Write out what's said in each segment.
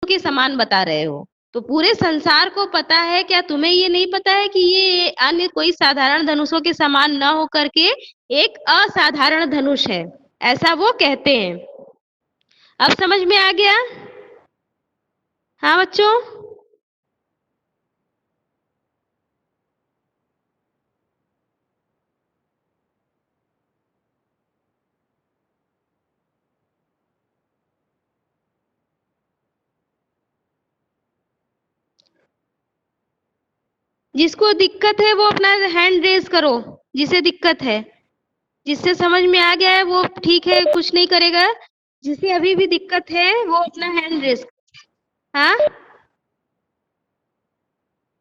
के समान बता रहे हो। तो पूरे संसार को पता है, क्या तुम्हें ये नहीं पता है कि ये अन्य कोई साधारण धनुषों के समान न हो करके एक असाधारण धनुष है, ऐसा वो कहते हैं। अब समझ में आ गया? हाँ बच्चों। जिसको दिक्कत है वो अपना हैंड रेज करो, जिसे दिक्कत है। जिससे समझ में आ गया है वो ठीक है, कुछ नहीं करेगा। जिसे अभी भी दिक्कत है वो अपना हैंड रेज। हाँ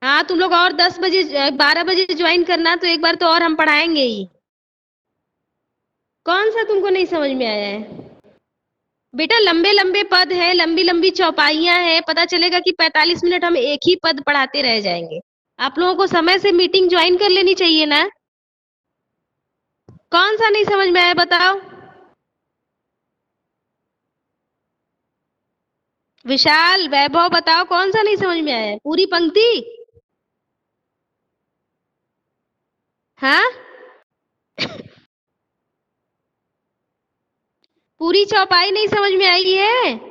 हाँ, तुम लोग और 10 बजे 12 बजे ज्वाइन करना, तो एक बार तो और हम पढ़ाएंगे ही। कौन सा तुमको नहीं समझ में आया है? बेटा लंबे लंबे पद है, लंबी लंबी चौपाइयां हैं, पता चलेगा कि 45 मिनट हम एक ही पद पढ़ाते रह जाएंगे। आप लोगों को समय से मीटिंग ज्वाइन कर लेनी चाहिए ना। कौन सा नहीं समझ में आया बताओ? विशाल, वैभव, बताओ कौन सा नहीं समझ में आया है? पूरी पंक्ति? हाँ, पूरी चौपाई नहीं समझ में आई है?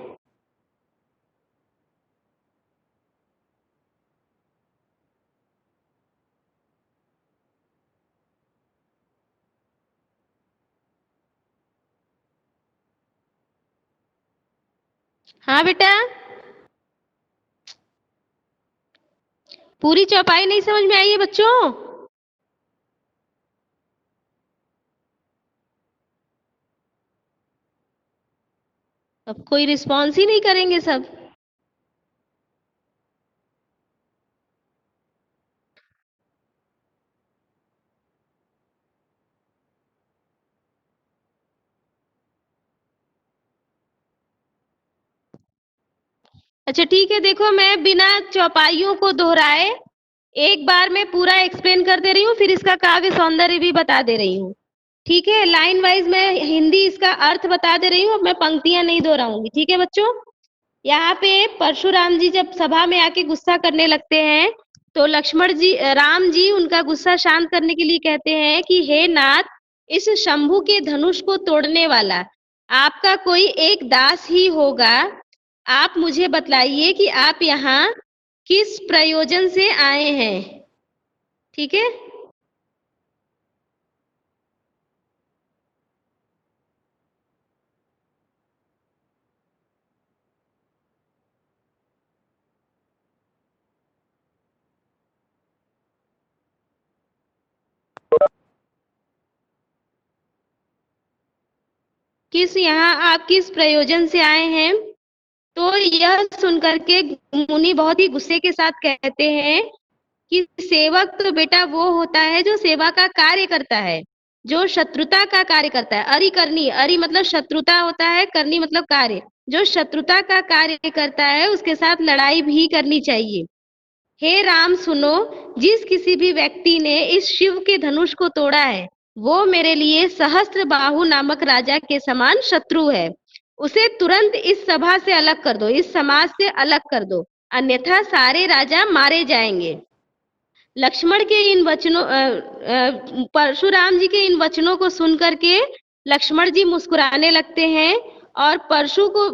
हाँ बेटा, पूरी चौपाई नहीं समझ में आई है बच्चों? अब कोई रिस्पॉन्स ही नहीं करेंगे सब। अच्छा ठीक है, देखो मैं बिना चौपाइयों को दोहराए एक बार में पूरा एक्सप्लेन कर दे रही हूँ, फिर इसका काव्य सौंदर्य भी बता दे रही हूँ। ठीक है, लाइन वाइज मैं हिंदी इसका अर्थ बता दे रही हूँ, मैं पंक्तियां नहीं दोहराऊंगी। ठीक है बच्चों? यहाँ पे परशुराम जी जब सभा में आके गुस्सा करने लगते हैं, तो लक्ष्मण जी, राम जी उनका गुस्सा शांत करने के लिए कहते हैं कि हे नाथ, इस शंभु के धनुष को तोड़ने वाला आपका कोई एक दास ही होगा। आप मुझे बतलाइए कि आप यहाँ किस प्रयोजन से आए हैं। ठीक है? यहाँ आप किस प्रयोजन से आए हैं? तो यह सुनकर के मुनि बहुत ही गुस्से के साथ कहते हैं कि सेवक तो बेटा वो होता है जो सेवा का कार्य करता है, जो शत्रुता का कार्य करता है। अरि करनी, अरि मतलब शत्रुता होता है, करनी मतलब कार्य। जो शत्रुता का कार्य करता है उसके साथ लड़ाई भी करनी चाहिए। हे राम सुनो, जिस किसी भी व्यक्ति ने इस शिव के धनुष को तोड़ा है, वो मेरे लिए सहस्त्र बाहु नामक राजा के समान शत्रु है। उसे तुरंत इस सभा से अलग कर दो, इस समाज से अलग कर दो, अन्यथा सारे राजा मारे जाएंगे। लक्ष्मण के इन वचनों परशुराम जी के इन वचनों को सुन करके लक्ष्मण जी मुस्कुराने लगते हैं और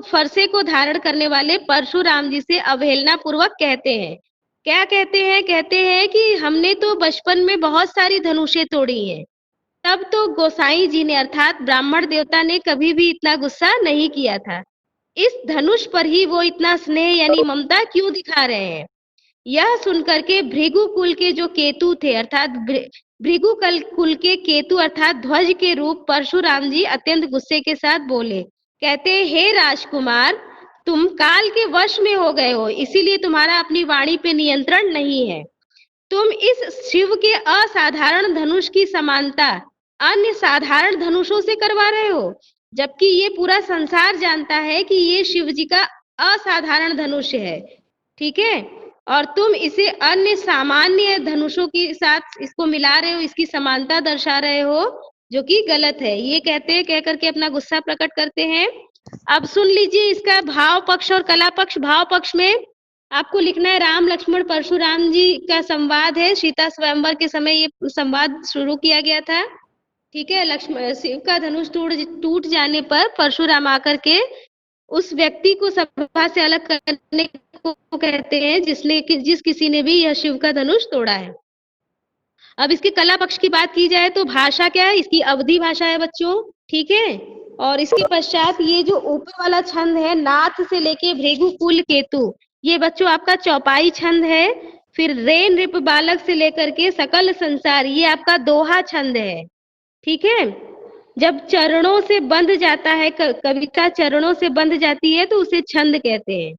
फरसे को धारण करने वाले परशुराम जी से अवहेलना पूर्वक कहते हैं। क्या कहते हैं? कहते हैं कि हमने तो बचपन में बहुत सारी धनुषें तोड़ी हैं, तब तो गोसाई जी ने अर्थात ब्राह्मण देवता ने कभी भी इतना गुस्सा नहीं किया था। इस धनुष पर ही वो इतना स्नेह यानी ममता क्यों दिखा रहे हैं? यह सुनकर के भृगु कुल के जो केतु थे, अर्थात भृगु कुल के केतु अर्थात ध्वज के रूप परशुराम जी अत्यंत गुस्से के साथ बोले। कहते, हे राजकुमार, तुम काल के वश में हो गए हो, इसीलिए तुम्हारा अपनी वाणी पे नियंत्रण नहीं है। तुम इस शिव के असाधारण धनुष की समानता अन्य साधारण धनुषों से करवा रहे हो, जबकि ये पूरा संसार जानता है कि ये शिव जी का असाधारण धनुष है। ठीक है? और तुम इसे अन्य सामान्य धनुषों के साथ इसको मिला रहे हो, इसकी समानता दर्शा रहे हो, जो कि गलत है। ये कहते हैं, कह करके अपना गुस्सा प्रकट करते हैं अब सुन लीजिए इसका भाव पक्ष और कला पक्ष। भाव पक्ष में आपको लिखना है राम लक्ष्मण परशुराम जी का संवाद है। सीता स्वयंवर के समय ये संवाद शुरू किया गया था। ठीक है, लक्ष्मण शिव का धनुष टूट जाने पर परशुराम आकर के उस व्यक्ति को सभा से अलग करने को कहते हैं जिस किसी ने भी यह शिव का धनुष तोड़ा है। अब इसकी कला पक्ष की बात की जाए तो भाषा क्या है, इसकी अवधी भाषा है बच्चों। ठीक है, और इसके पश्चात ये जो ऊपर वाला छंद है नाथ से लेके भृगु कुल केतु, ये बच्चों आपका चौपाई छंद है। फिर रे नृप बालक से लेकर के सकल संसार, ये आपका दोहा छंद है। ठीक है, जब चरणों से बंध जाता है, कविता चरणों से बंध जाती है तो उसे छंद कहते हैं।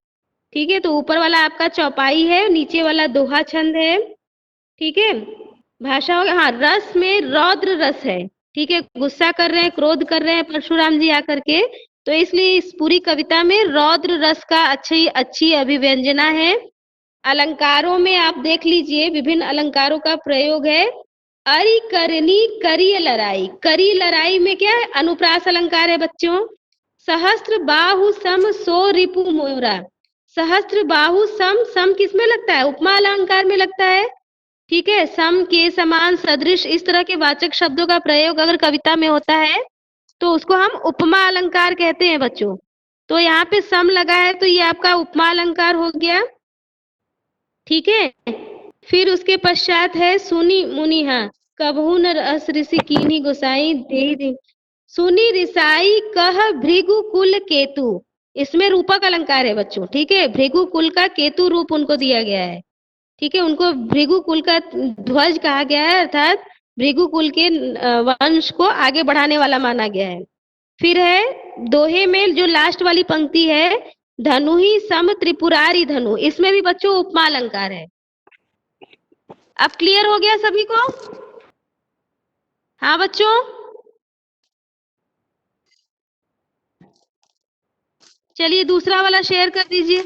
ठीक है, तो ऊपर वाला आपका चौपाई है, नीचे वाला दोहा छंद है। ठीक है, भाषा हो गया। हाँ, रस में रौद्र रस है। ठीक है, गुस्सा कर रहे हैं, क्रोध कर रहे हैं परशुराम जी आकर के, तो इसलिए इस पूरी कविता में रौद्र रस का अच्छी अभिव्यंजना है। अलंकारों में आप देख लीजिए, विभिन्न अलंकारों का प्रयोग है। अरि करनी करी लड़ाई, करी लड़ाई में क्या है, अनुप्रास अलंकार है बच्चों। सहस्त्र बाहु सम सो रिपु मोरा, सहस्त्र बाहु सम, सम किस में लगता है, उपमा अलंकार में लगता है। ठीक है, सम के समान सदृश इस तरह के वाचक शब्दों का प्रयोग अगर कविता में होता है तो उसको हम उपमा अलंकार कहते हैं बच्चों। तो यहाँ पे सम लगा है तो ये आपका उपमा अलंकार हो गया। ठीक है, फिर उसके पश्चात है सुनी मुनि, हाँ, कबहू न रस ऋषि कीन्ही गोसाई दे सुनी रिसाई कह भृगु कुल केतु, इसमें रूपक अलंकार है बच्चों। ठीक है, भृगु कुल का केतु रूप उनको दिया गया है। ठीक है, उनको भृगु कुल का ध्वज कहा गया है, अर्थात भृगु कुल के वंश को आगे बढ़ाने वाला माना गया है। फिर है दोहे में जो लास्ट वाली पंक्ति है, धनु ही सम त्रिपुरारी धनु, इसमें भी बच्चों उपमा अलंकार है। अब क्लियर हो गया सभी को? हाँ बच्चों, चलिए दूसरा वाला शेयर कर दीजिए।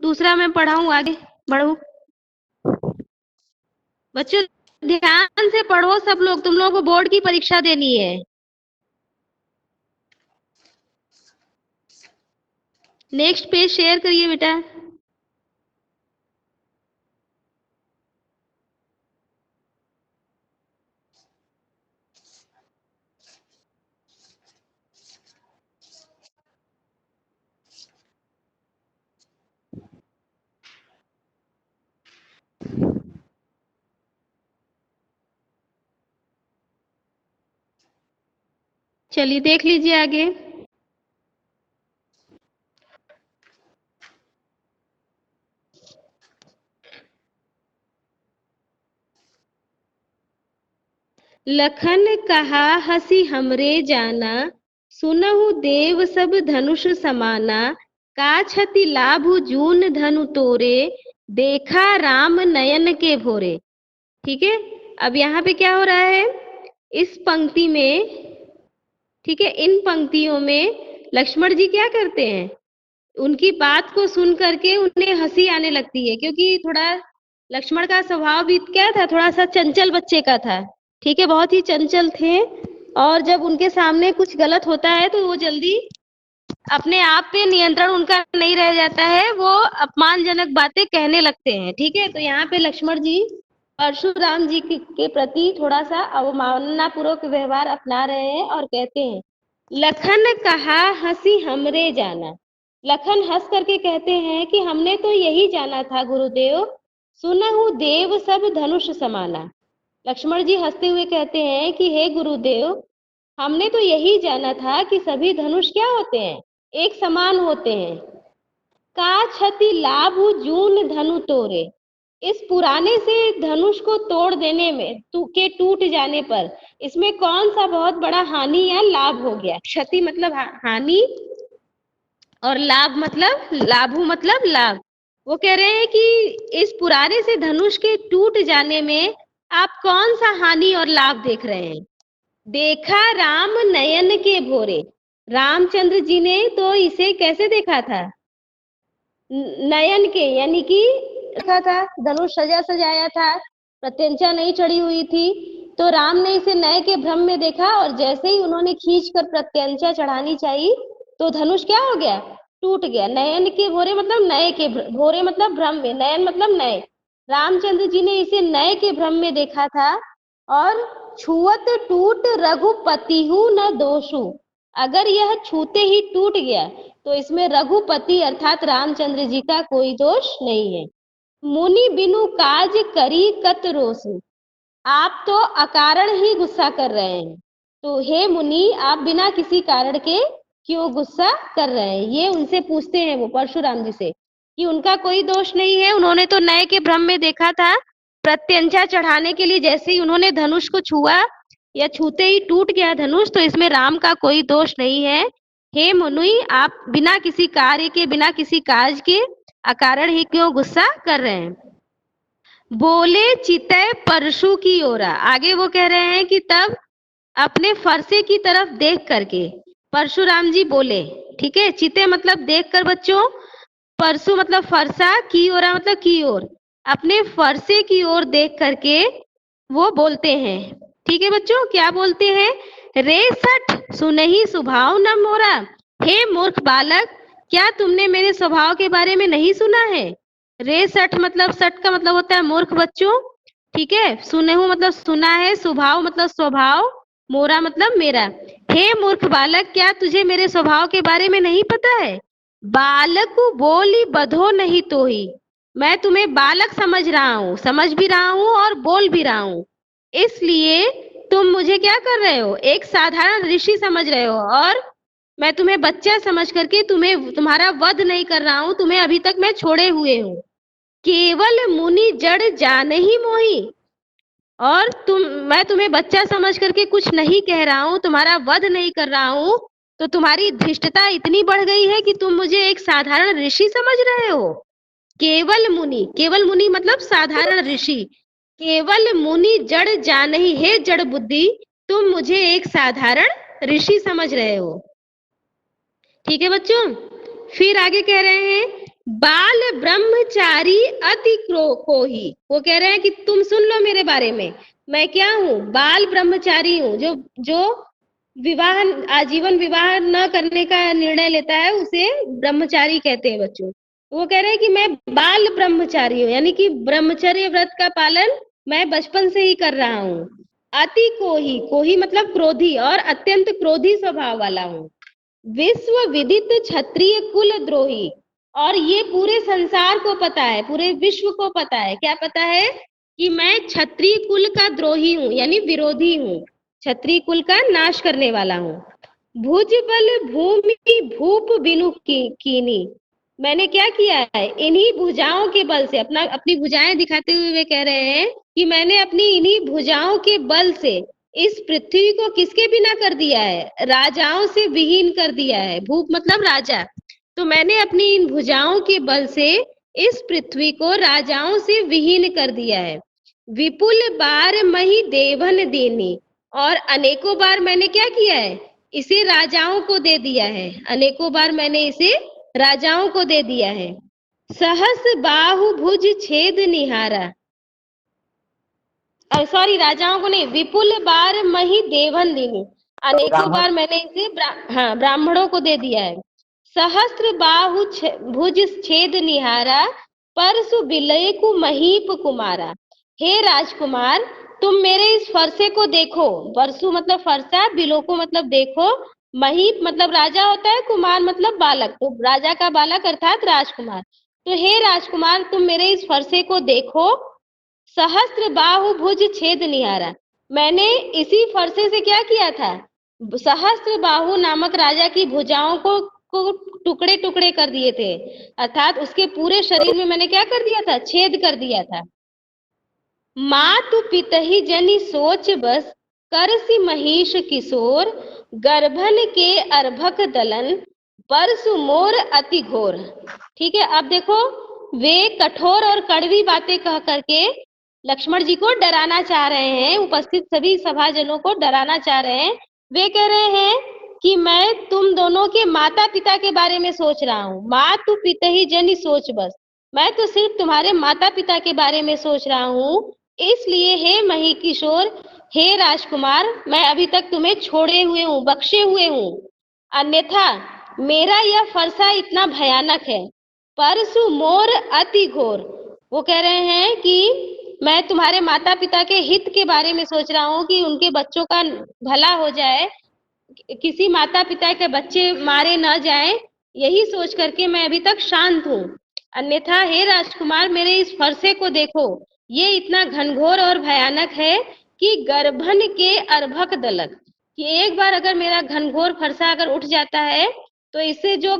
दूसरा मैं पढ़ाऊं, आगे बढ़ू। बच्चों ध्यान से पढ़ो सब लोग, तुम लोगों को बोर्ड की परीक्षा देनी है। नेक्स्ट पेज शेयर करिए बेटा। चलिए देख लीजिए आगे। लखन कहा हसी हमरे जाना, सुनहु देव सब धनुष समाना, का छति लाभु जून धनु तोरे, देखा राम नयन के भोरे। ठीक है, अब यहाँ पे क्या हो रहा है, इस पंक्ति में, ठीक है, इन पंक्तियों में लक्ष्मण जी क्या करते हैं, उनकी बात को सुन करके उन्हें हंसी आने लगती है, क्योंकि थोड़ा लक्ष्मण का स्वभाव भी क्या था, थोड़ा सा चंचल बच्चे का था। ठीक है, बहुत ही चंचल थे, और जब उनके सामने कुछ गलत होता है तो वो जल्दी अपने आप पे नियंत्रण उनका नहीं रह जाता है, वो अपमानजनक बातें कहने लगते हैं। ठीक है, तो यहाँ पे लक्ष्मण जी परशुराम जी के प्रति थोड़ा सा अवमानना पूर्वक व्यवहार अपना रहे हैं और कहते हैं, लखन कहा हंसी हमरे जाना। लखन हंस करके कहते हैं कि हमने तो यही जाना था गुरुदेव, सुनहु देव सब धनुष समाना। लक्ष्मण जी हंसते हुए कहते हैं कि हे गुरुदेव, हमने तो यही जाना था कि सभी धनुष क्या होते हैं, एक समान होते हैं। का छति लाभु जून धनु तोरे, इस पुराने से धनुष को तोड़ देने में के टूट जाने पर इसमें कौन सा बहुत बड़ा हानि या लाभ हो गया। क्षति मतलब हानि और लाभ मतलब लाभु मतलब लाभ। वो कह रहे हैं कि इस पुराने से धनुष के टूट जाने में आप कौन सा हानि और लाभ देख रहे हैं। देखा राम नयन के भोरे, रामचंद्र जी ने तो इसे कैसे देखा था, नयन के, यानी कि देखा था, धनुष सजा सजाया था, प्रत्यंचा नहीं चढ़ी हुई थी, तो राम ने इसे नए के भ्रम में देखा, और जैसे ही उन्होंने खींच कर प्रत्यंचा चढ़ानी चाहिए तो धनुष क्या हो गया, टूट गया। नयन के भोरे मतलब नए के भोरे मतलब भ्रम में, नयन मतलब नए। रामचंद्र जी ने इसे नए के भ्रम में देखा था। और छुअत टूट रघुपतिहु न दोषु, अगर यह छूते ही टूट गया तो इसमें रघुपति अर्थात रामचंद्र जी का कोई दोष नहीं है। मुनि बिनु काज करी कत रोसु, आप तो अकारण ही गुस्सा कर रहे हैं। तो हे मुनि, आप बिना किसी कारण के क्यों गुस्सा कर रहे हैं? ये उनसे पूछते हैं वो परशुराम जी से कि उनका कोई दोष नहीं है, उन्होंने तो नए के भ्रम में देखा था। प्रत्यंचा चढ़ाने के लिए जैसे ही उन्होंने धनुष को छुआ या छूते ही टूट गया धनुष, तो इसमें राम का कोई दोष नहीं है। हे मुनि, आप बिना किसी कार्य के, बिना किसी काज के अकारण ही क्यों गुस्सा कर रहे हैं? बोले चितय परशु की ओरा, आगे वो कह रहे हैं कि तब अपने फरसे की तरफ देख करके परशुराम जी बोले। ठीक है, चिते मतलब देख कर बच्चों, परशु मतलब फरसा, की ओरा मतलब की ओर, अपने फरसे की ओर देख करके वो बोलते हैं। ठीक है बच्चों, क्या बोलते हैं? रे सठ सुनहि स्वभाव न मोरा, हे मूर्ख बालक, क्या तुमने मेरे स्वभाव के बारे में नहीं सुना है? रे सठ मतलब, सठ का मतलब होता है मूर्ख बच्चों। ठीक है, सुनहु मतलब सुना है, स्वभाव मतलब स्वभाव, मोरा मतलब मेरा। हे मूर्ख बालक, क्या तुझे मेरे स्वभाव के बारे में नहीं पता है? बालक बोली बधो नहीं तो ही, मैं तुम्हें बालक समझ रहा हूँ, समझ भी रहा हूँ और बोल भी रहा हूँ, इसलिए तुम मुझे क्या कर रहे हो, एक साधारण ऋषि समझ रहे हो, और मैं तुम्हें बच्चा समझ करके तुम्हारा वध नहीं कर रहा हूँ, तुम्हें अभी तक मैं छोड़े हुए हूँ। केवल मुनि जड़ जान ही मोही, और मैं तुम्हें बच्चा समझ करके कुछ नहीं कह रहा हूँ, तुम्हारा वध नहीं कर रहा हूँ, तो तुम्हारी धृष्टता इतनी बढ़ गई है कि तुम मुझे एक साधारण ऋषि समझ रहे हो। केवल मुनि, केवल मुनि मतलब साधारण ऋषि, केवल मुनि जड़ जानहि, हे जड़ बुद्धि, तुम मुझे एक साधारण ऋषि समझ रहे हो। ठीक है बच्चों, फिर आगे कह रहे हैं बाल ब्रह्मचारी अति कोही, वो कह रहे हैं कि तुम सुन लो मेरे बारे में, मैं क्या हूँ, बाल ब्रह्मचारी हूँ, जो विवाह, आजीवन विवाह न करने का निर्णय लेता है उसे ब्रह्मचारी कहते हैं बच्चों। वो कह रहे हैं कि मैं बाल ब्रह्मचारी हूँ, यानी कि ब्रह्मचर्य व्रत का पालन मैं बचपन से ही कर रहा हूँ। अति कोही, कोही मतलब क्रोधी, और अत्यंत क्रोधी स्वभाव वाला हूँ। विश्व विदित क्षत्रिय कुल द्रोही, और ये पूरे संसार को पता है, पूरे विश्व को पता है, क्या पता है कि मैं क्षत्रिय कुल का द्रोही हूँ, यानी विरोधी हूँ, क्षत्रिय कुल का नाश करने वाला हूँ। भुज बल भूमि भूप बिनु कीनी, मैंने क्या किया है, इन्हीं भुजाओं के बल से, अपनी भुजाएं दिखाते हुए वे कह रहे हैं कि मैंने अपनी इन्हीं भुजाओं के बल से इस पृथ्वी को किसके बिना कर दिया है, राजाओं से विहीन कर दिया है। भूप मतलब राजा, तो मैंने अपनी इन भुजाओं के बल से इस पृथ्वी को राजाओं से विहीन कर दिया है। विपुल बार मही देवन देनी, और अनेकों बार मैंने क्या किया है, इसे राजाओं को दे दिया है, अनेकों बार मैंने इसे राजाओं को दे दिया है। सहस बाहु भुज छेद निहारा, सॉरी राजाओं को नहीं, विपुल बार मही देवन दीनी, अनेकों बार मैंने इसे ब्राह्मणों को दे दिया है। सहस्त्र बाहु भुज छेद निहारा, परसु बिलय को महीप कुमारा, हे राजकुमार तुम मेरे इस फरसे को देखो, परसु मतलब फरसा, बिलोको मतलब देखो, महीप मतलब राजा होता है, कुमार मतलब बालक, तो राजा का बालक अर्थात राजकुमार, तो हे राजकुमार तुम मेरे इस फरसे को देखो। सहस्त्र बाहु भुज छेद निहारा, मैंने इसी फरसे से क्या किया था, सहस्त्र बाहु नामक राजा की भुजाओं को टुकड़े टुकड़े कर दिए थे, अर्थात उसके पूरे शरीर में मैंने क्या कर दिया था, छेद कर दिया था। मातु पितहि जनि सोच बस, करसी महिष किशोर, गर्भन के अर्भक दलन, परसु मोर अति घोर। ठीक है, अब देखो वे कठोर और कड़वी बातें कह करके लक्ष्मण जी को डराना चाह रहे हैं, उपस्थित सभी सभाजनों को डराना चाह रहे हैं। वे कह रहे हैं कि मैं तुम दोनों के माता पिता के बारे में सोच रहा हूँ, मातु पितहि जनि सोच बस, मैं तो सिर्फ तुम्हारे माता पिता के बारे में सोच रहा हूँ, इसलिए हे मही किशोर, हे राजकुमार, मैं अभी तक तुम्हें छोड़े हुए हूँ, बख्शे हुए हूँ, अन्यथा मेरा यह फरसा इतना भयानक है, परसु मोर अति घोर। वो कह रहे हैं कि मैं तुम्हारे माता पिता के हित के बारे में सोच रहा हूँ कि उनके बच्चों का भला हो जाए, किसी माता पिता के बच्चे मारे न जाएं, यही सोच करके मैं अभी तक शांत हूँ। अन्यथा हे राजकुमार, मेरे इस फरसे को देखो, ये इतना घनघोर और भयानक है कि गर्भन के अर्भक दलक, कि एक बार अगर मेरा घनघोर फरसा अगर उठ जाता है तो इससे जो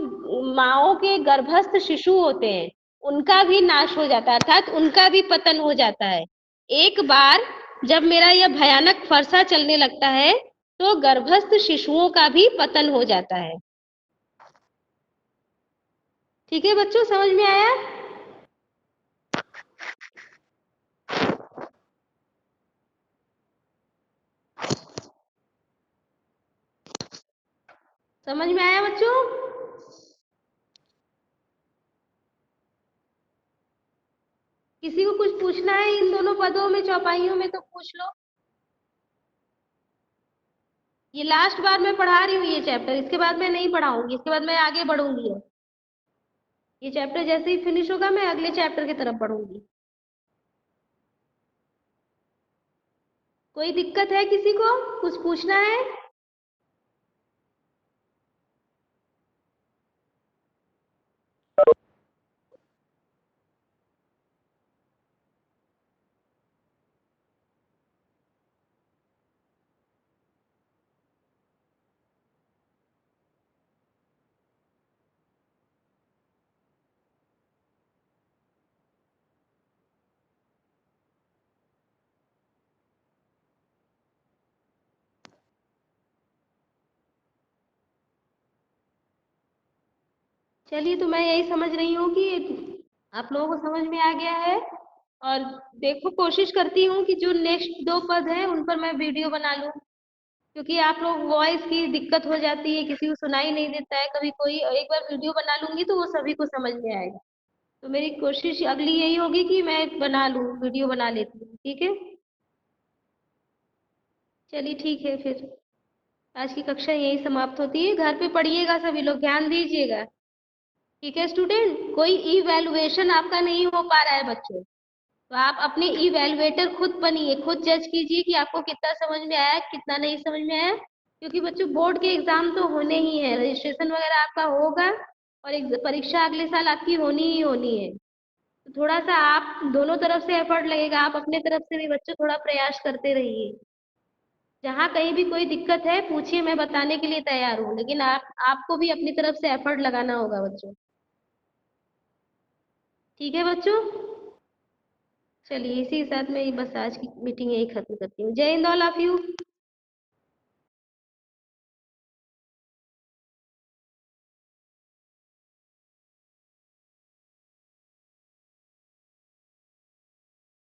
माओ के गर्भस्थ शिशु होते हैं उनका भी नाश हो जाता है, अर्थात उनका भी पतन हो जाता है। एक बार जब मेरा यह भयानक फरसा चलने लगता है तो गर्भस्थ शिशुओं का भी पतन हो जाता है। ठीक है बच्चों, समझ में आया? समझ में आया बच्चों? किसी को कुछ पूछना है इन दोनों पदों में, चौपाइयों में, तो पूछ लो। ये लास्ट बार मैं पढ़ा रही हूँ ये चैप्टर, इसके बाद मैं नहीं पढ़ाऊंगी, इसके बाद मैं आगे बढ़ूंगी। ये चैप्टर जैसे ही फिनिश होगा मैं अगले चैप्टर की तरफ बढ़ूंगी। कोई दिक्कत है किसी को? कुछ पूछना है? चलिए, तो मैं यही समझ रही हूँ कि आप लोगों को समझ में आ गया है। और देखो, कोशिश करती हूँ कि जो नेक्स्ट दो पद हैं उन पर मैं वीडियो बना लूँ, क्योंकि आप लोग वॉइस की दिक्कत हो जाती है, किसी को सुनाई नहीं देता है कभी कोई। एक बार वीडियो बना लूंगी तो वो सभी को समझ में आएगा। तो मेरी कोशिश अगली यही होगी कि मैं बना लूँ, वीडियो बना लेती हूँ। ठीक है, चलिए ठीक है फिर। आज की कक्षा यही समाप्त होती है। घर पे पढ़िएगा, सभी लोग ध्यान दीजिएगा। ठीक है स्टूडेंट, कोई इवैल्यूएशन आपका नहीं हो पा रहा है बच्चों, तो आप अपने इवैल्यूएटर खुद बनिए, खुद जज कीजिए कि आपको कितना समझ में आया, कितना नहीं समझ में आया। क्योंकि बच्चों बोर्ड के एग्जाम तो होने ही है, रजिस्ट्रेशन वगैरह आपका होगा और एक परीक्षा अगले साल आपकी होनी ही होनी है। तो थोड़ा सा आप दोनों तरफ से एफर्ट लगेगा, आप अपने तरफ से भी बच्चों थोड़ा प्रयास करते रहिए। जहाँ कहीं भी कोई दिक्कत है पूछिए, मैं बताने के लिए तैयार हूँ, लेकिन आपको भी अपनी तरफ से एफर्ट लगाना होगा बच्चों। ठीक है बच्चों, चलिए इसी के साथ मैं बस आज की मीटिंग यही खत्म करती हूँ। जय हिंद ऑल ऑफ यू।